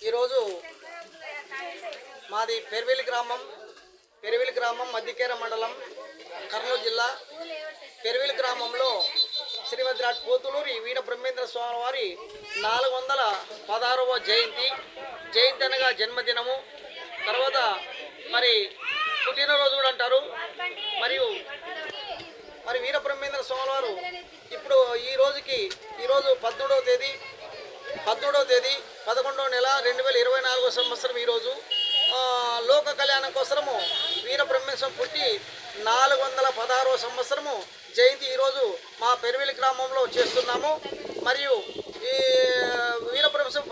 ఈరోజు మాది పెర్వేలి గ్రామం మధ్యకేర మండలం కర్నూలు జిల్లా పెర్వేలి గ్రామంలో శ్రీమద్రాట్ పోతులూరి వీర బ్రహ్మేంద్ర స్వామి వారి 416వ జయంతి అనగా జన్మదినము. తర్వాత మరి పుట్టినరోజు కూడా అంటారు. మరియు వీర బ్రహ్మేంద్ర స్వామి వారు ఇప్పుడు ఈరోజు 18వ తేదీ 11వ నెల 2024 సంవత్సరం. ఈరోజు లోక కళ్యాణం కోసము వీర బ్రహ్మేశ్వరం పుట్టి 416వ సంవత్సరము జయంతి ఈరోజు మా పెర్వేలి గ్రామంలో చేస్తున్నాము. మరియు ఈ వీరబ్రహ్మేశ్వరం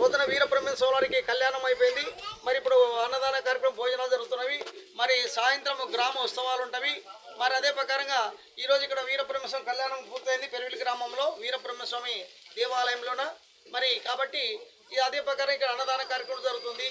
పొద్దున వీరబ్రహ్మేశ్వర వారికి కళ్యాణం అయిపోయింది. మరి ఇప్పుడు అన్నదాన కార్యక్రమం భోజనాలు జరుగుతున్నవి. మరి సాయంత్రం గ్రామ ఉత్సవాలు ఉంటవి. మరి అదే ప్రకారంగా ఈరోజు ఇక్కడ వీరబ్రహ్మేశ్వరం కళ్యాణం పూర్తయింది పెర్వేలి గ్రామంలో వీరబ్రహ్మస్వామి దేవాలయంలోన. మరి కాబట్టి అదే ప్రకారం ఇక్కడ అన్నదాన కార్యక్రమం జరుగుతుంది.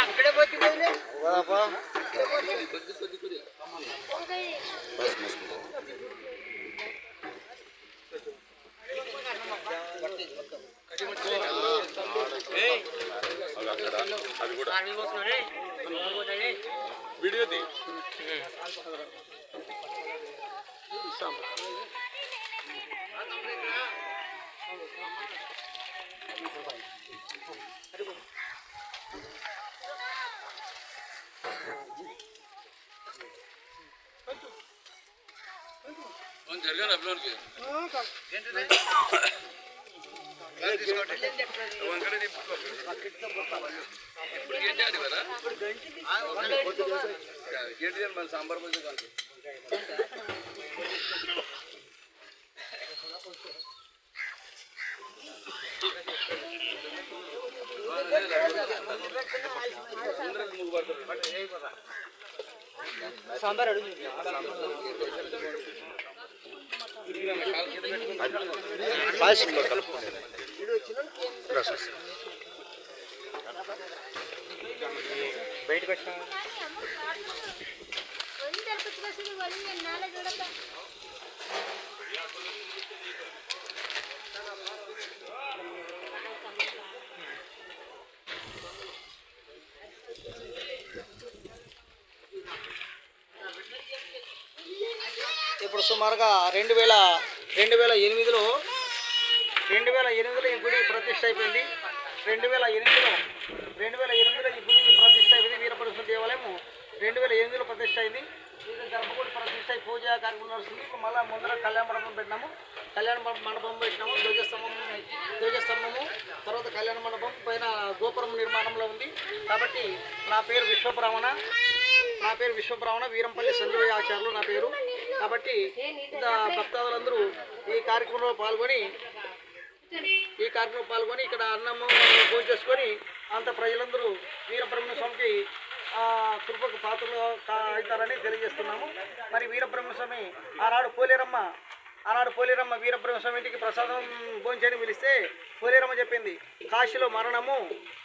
అక్కడే పోతే వీడియో తీ జరగాలి అభిలానికి మన సాంబార్ సాంబార్ అడుగు బయటకు వచ్చిన ఇప్పుడు సుమారుగా 2008లో ఈ గుడి ప్రతిష్ట అయిపోయింది. 2008లో ఈ గుడి ప్రతిష్ట అయిపోయింది. వీరబ్రహ్మేశ్వర దేవాలయం 2008లో ప్రతిష్ట అయింది. ఇది గర్భగుడి ప్రతిష్ట అయి పూజ కార్యక్రమం నడుస్తుంది. ఇప్పుడు మళ్ళీ ముందర కళ్యాణ మండపం పెట్టినాము. ధ్వజస్తంభము తర్వాత కళ్యాణ మండపం పైన గోపురం నిర్మాణంలో ఉంది. కాబట్టి నా పేరు విశ్వబ్రాహ్మణ వీరంపల్లి సంజీవయ్య ఆచార్యులు నా పేరు. కాబట్టి భక్తాదులందరూ ఈ కార్యక్రమంలో పాల్గొని ఇక్కడ అన్నము భోజనం చేసుకొని అంత ప్రజలందరూ వీరబ్రహ్మస్వామికి కృపకు పాత్రలు అవుతారని తెలియజేస్తున్నాము. మరి వీరబ్రహ్మస్వామి ఆనాడు పోలేరమ్మ వీరబ్రహ్మస్వామి ఇంటికి ప్రసాదం భోజనం పిలిస్తే పోలేరమ్మ చెప్పింది, కాశీలో మరణము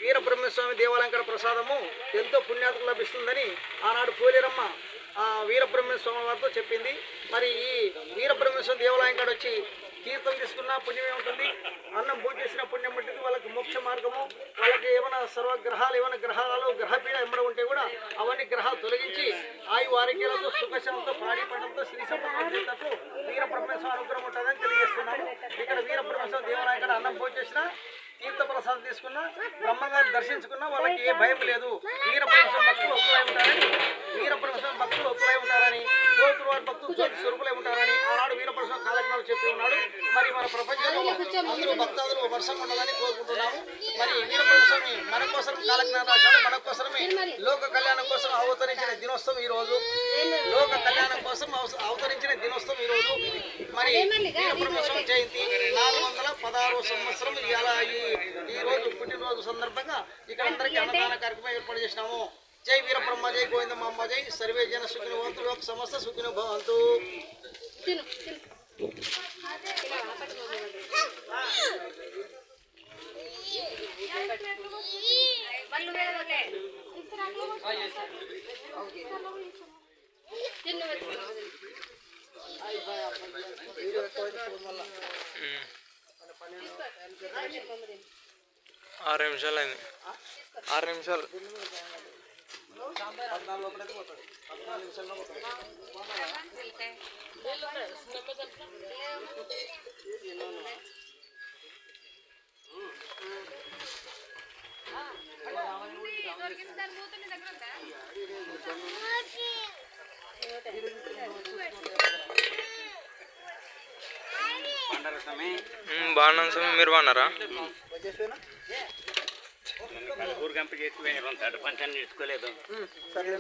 వీరబ్రహ్మస్వామి దేవాలయం ప్రసాదము ఎంతో పుణ్యాత్కు లభిస్తుందని ఆనాడు పోలేరమ్మ వీరబ్రహ్మేశ్వర స్వామి వారితో చెప్పింది. మరి ఈ వీరబ్రహ్మేశ్వర దేవాలయం కాడ వచ్చి తీర్థం తీసుకున్న పుణ్యమే ఉంటుంది. అన్నం పూజ చేసిన పుణ్యం ఉంటుంది. వాళ్ళకి మోక్ష మార్గము, వాళ్ళకి ఏమైనా సర్వగ్రహాలు ఏమైనా గ్రహాలు గ్రహపీడ ఎంబడి ఉంటే కూడా అవన్నీ గ్రహాలు తొలగించి ఆయు ఆరోగ్యాలతో సుఖశాంతో పాడి పంటలతో శ్రీ సంపన్నకు వీరబ్రహ్మేశ్వర అనుగ్రహం ఉంటుందని తెలియజేస్తున్నాము. ఇక్కడ వీరబ్రహ్మేశ్వర దేవాలయం కాడ అన్నం పూజ చేసిన తీర్థ ప్రసాదం తీసుకున్న బ్రహ్మగారిని దర్శించుకున్న వాళ్ళకి ఏ భయం లేదు. వీరబ్రహ్మేశ్వర భక్తులు ఒప్పులై ఉంటారని కోతులు వారి భక్తులు జ్యోతి స్వరూపులై ఉంటారని ఆనాడు వీరబ్రహ్మేశ్వర కాలజ్ఞాలు చెప్పి ఉన్నాడు. మరి మన ప్రపంచంలో అందరూ భక్తాదులు వర్షం ఉండాలని కోరుకుంటున్నాము. మరి వీరబ్రహ్మస్వామి మన కోసం కాలజ్ఞానం రాశాడు. మన కోసమే లోక కళ్యాణం కోసం అవతరించిన దినోత్సవం ఈ రోజు. లోక కళ్యాణం కోసం అవతరించిన దినోత్సవం ఈ రోజు. మరి వీరబ్రహ్మస్వామి జయంతి 416వ సంవత్సరం ఈ రోజు పుట్టినరోజు సందర్భంగా ఇక్కడ అందరికీ అన్నదాన కార్యక్రమం ఏర్పాటు చేసినాము. జై వీరబ్రహ్మ, జై గోవిందమ్మ, జై సర్వే జన సుఖినో భవంతు, లోక సమస్త సుఖినో భవంతు. ఆరు నిమిషాలు అయింది. 6 నిమిషాలు. 14 లోపలైతే పోతుంది. 14 నిమిషాల్లో పోతుంది. బాగున్నాను స్వామి, మీరు బాగున్నారా? ఊరు కంప చేసి పంచాన్ని నేర్చుకోలేదు. సరే.